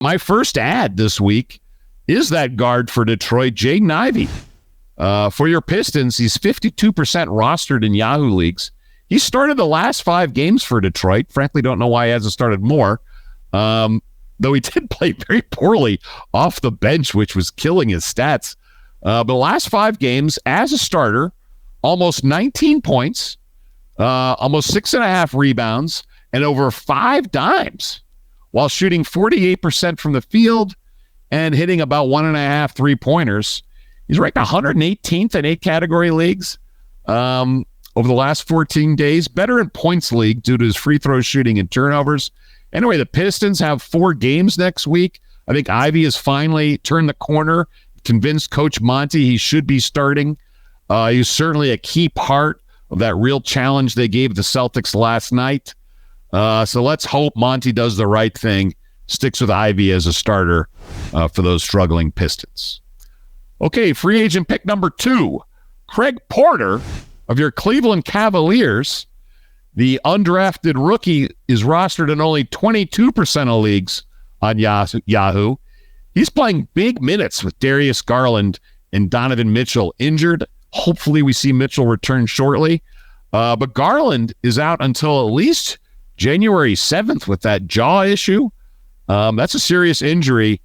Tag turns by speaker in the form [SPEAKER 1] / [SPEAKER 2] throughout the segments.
[SPEAKER 1] My first ad this week is that guard for Detroit, Jaden Ivey. For your Pistons, he's 52% rostered in Yahoo leagues. He started the last 5 games for Detroit. Frankly, don't know why he hasn't started more. Though he did play very poorly off the bench, which was killing his stats. But the last 5 games as a starter, almost 19 points, almost 6.5 rebounds, and over 5 dimes, while shooting 48% from the field and hitting about 1.5 3-pointers. He's ranked 118th in 8 category leagues over the last 14 days. Better in points league due to his free throw shooting and turnovers. Anyway, the Pistons have 4 games next week. I think Ivey has finally turned the corner, convinced Coach Monty he should be starting. He was certainly a key part of that real challenge they gave the Celtics last night. So let's hope Monty does the right thing, sticks with Ivey as a starter for those struggling Pistons. Okay, free agent pick number 2, Craig Porter of your Cleveland Cavaliers. The undrafted rookie is rostered in only 22% of leagues on Yahoo. He's playing big minutes with Darius Garland and Donovan Mitchell injured. Hopefully we see Mitchell return shortly. But Garland is out until at least January 7th with that jaw issue. That's a serious injury.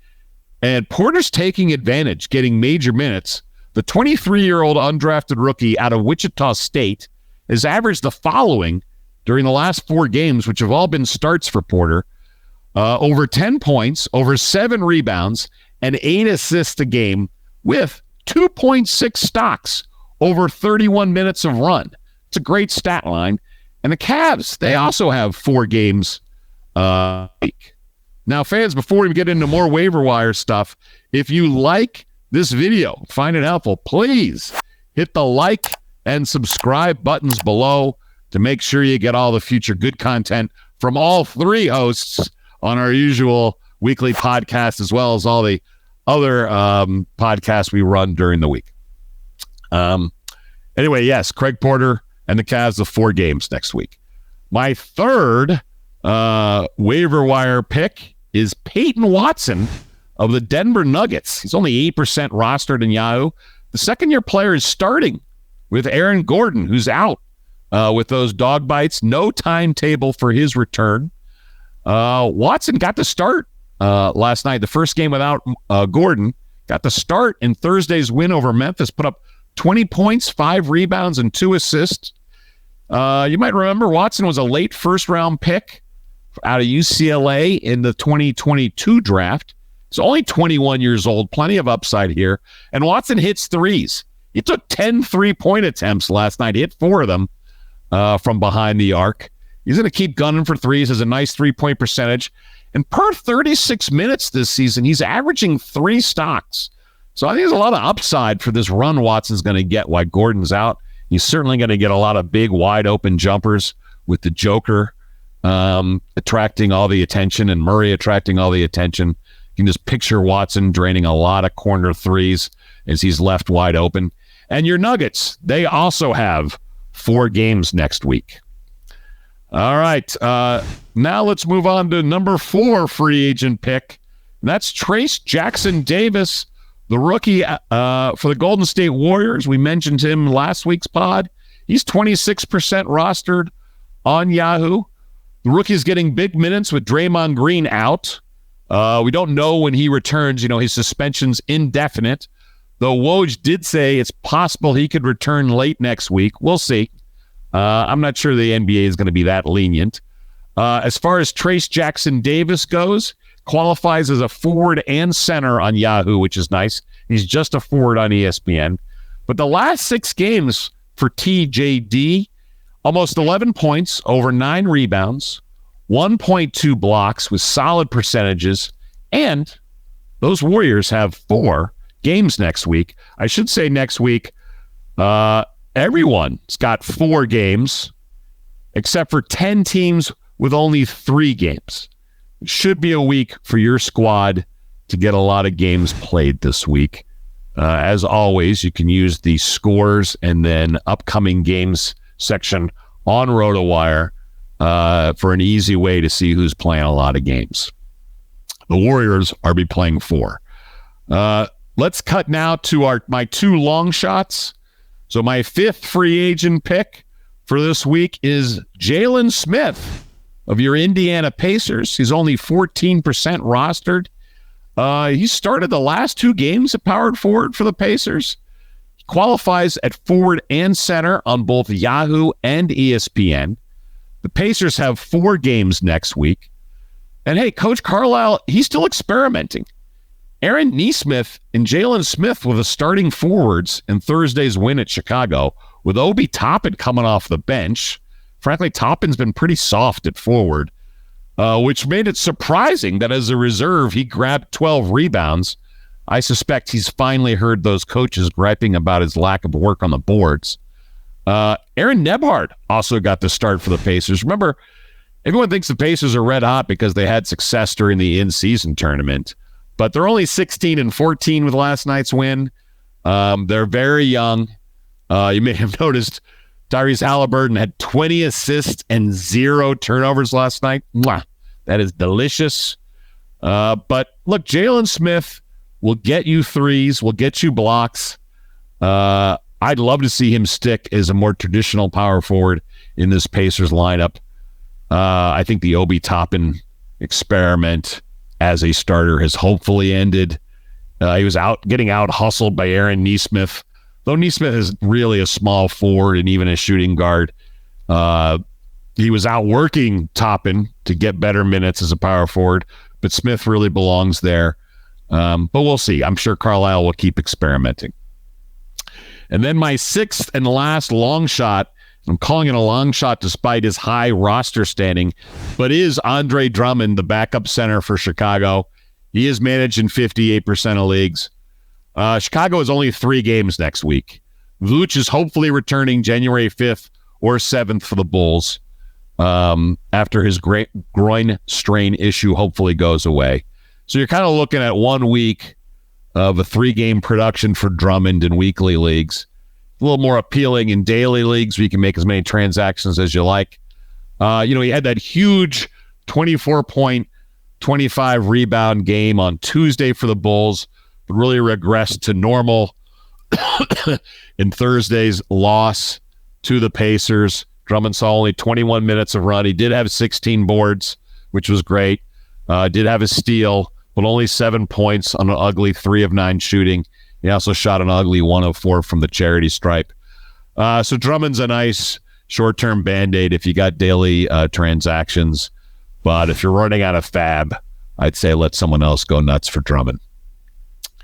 [SPEAKER 1] And Porter's taking advantage, getting major minutes. The 23-year-old undrafted rookie out of Wichita State has averaged the following during the last 4 games, which have all been starts for Porter. Over 10 points, over 7 rebounds, and 8 assists a game with 2.6 stocks over 31 minutes of run. It's a great stat line. And the Cavs, they also have 4 games a week. Now, fans, before we get into more waiver wire stuff, if you like this video, find it helpful, please hit the like and subscribe buttons below to make sure you get all the future good content from all 3 hosts on our usual weekly podcast, as well as all the other podcasts we run during the week. Anyway, yes, Craig Porter and the Cavs have 4 games next week. My third waiver wire pick is Peyton Watson of the Denver Nuggets. He's only 8% rostered in Yahoo. The second-year player is starting with Aaron Gordon, who's out with those dog bites. No timetable for his return. Watson got the start last night. The first game without Gordon. Got the start in Thursday's win over Memphis. Put up 20 points, 5 rebounds, and 2 assists. You might remember Watson was a late first-round pick out of UCLA in the 2022 draft. He's only 21 years old. Plenty of upside here. And Watson hits threes. He took 10 3-point attempts last night. He hit 4 of them from behind the arc. He's going to keep gunning for threes. Has a nice 3-point percentage. And per 36 minutes this season, he's averaging 3 stocks. So I think there's a lot of upside for this run Watson's going to get while Gordon's out. He's certainly going to get a lot of big, wide-open jumpers with the Joker attracting all the attention and Murray attracting all the attention. You can just picture Watson draining a lot of corner threes as he's left wide open. And your Nuggets, they also have 4 games next week. All right. Now let's move on to number 4 free agent pick. And that's Trayce Jackson-Davis, the rookie for the Golden State Warriors. We mentioned him last week's pod. He's 26% rostered on Yahoo. The rookie's getting big minutes with Draymond Green out. We don't know when he returns. You know, his suspension's indefinite. Though Woj did say it's possible he could return late next week. We'll see. I'm not sure the NBA is going to be that lenient. As far as Trayce Jackson-Davis goes, qualifies as a forward and center on Yahoo, which is nice. He's just a forward on ESPN. But the last 6 games for TJD, almost 11 points, over 9 rebounds, 1.2 blocks with solid percentages, and those Warriors have 4 games next week. I should say next week, everyone's got 4 games, except for 10 teams with only 3 games. It should be a week for your squad to get a lot of games played this week. As always, you can use the scores and then upcoming games section on RotoWire for an easy way to see who's playing a lot of games. The Warriors are be playing 4. Let's cut now to my 2 long shots. So my 5th free agent pick for this week is Jalen Smith of your Indiana Pacers. He's only 14% rostered. He started the last 2 games at power forward for the Pacers. He qualifies at forward and center on both Yahoo and ESPN. The Pacers have 4 games next week. And hey, Coach Carlisle, he's still experimenting. Aaron Nesmith and Jalen Smith were the starting forwards in Thursday's win at Chicago, with Obi Toppin coming off the bench. Frankly, Toppin's been pretty soft at forward, which made it surprising that as a reserve, he grabbed 12 rebounds. I suspect he's finally heard those coaches griping about his lack of work on the boards. Aaron Nebhard also got the start for the Pacers. Remember, everyone thinks the Pacers are red hot because they had success during the in-season tournament, but they're only 16-14 with last night's win. They're very young. You may have noticed Tyrese Halliburton had 20 assists and 0 turnovers last night. Mwah. That is delicious. But look, Jalen Smith will get you threes, will get you blocks. I'd love to see him stick as a more traditional power forward in this Pacers lineup. I think the Obi Toppin experiment as a starter has hopefully ended. He was getting out hustled by Aaron Nesmith. Though Nesmith is really a small forward and even a shooting guard, he was outworking Toppin to get better minutes as a power forward, but Smith really belongs there. But we'll see. I'm sure Carlisle will keep experimenting. And then my 6th and last long shot, I'm calling it a long shot despite his high roster standing, but is Andre Drummond, the backup center for Chicago. He is managed in 58% of leagues. Chicago is only 3 games next week. Vooch is hopefully returning January 5th or 7th for the Bulls after his groin strain issue hopefully goes away. So you're kind of looking at 1 week of a 3-game production for Drummond in weekly leagues. A little more appealing in daily leagues where you can make as many transactions as you like. He had that huge 24-point, 25-rebound game on Tuesday for the Bulls, but really regressed to normal in Thursday's loss to the Pacers. Drummond saw only 21 minutes of run. He did have 16 boards, which was great. Did have a steal, but only 7 points on an ugly 3 of 9 shooting. He also shot an ugly 1 of 4 from the charity stripe. So Drummond's a nice short-term Band-Aid if you got daily transactions. But if you're running out of fab, I'd say let someone else go nuts for Drummond.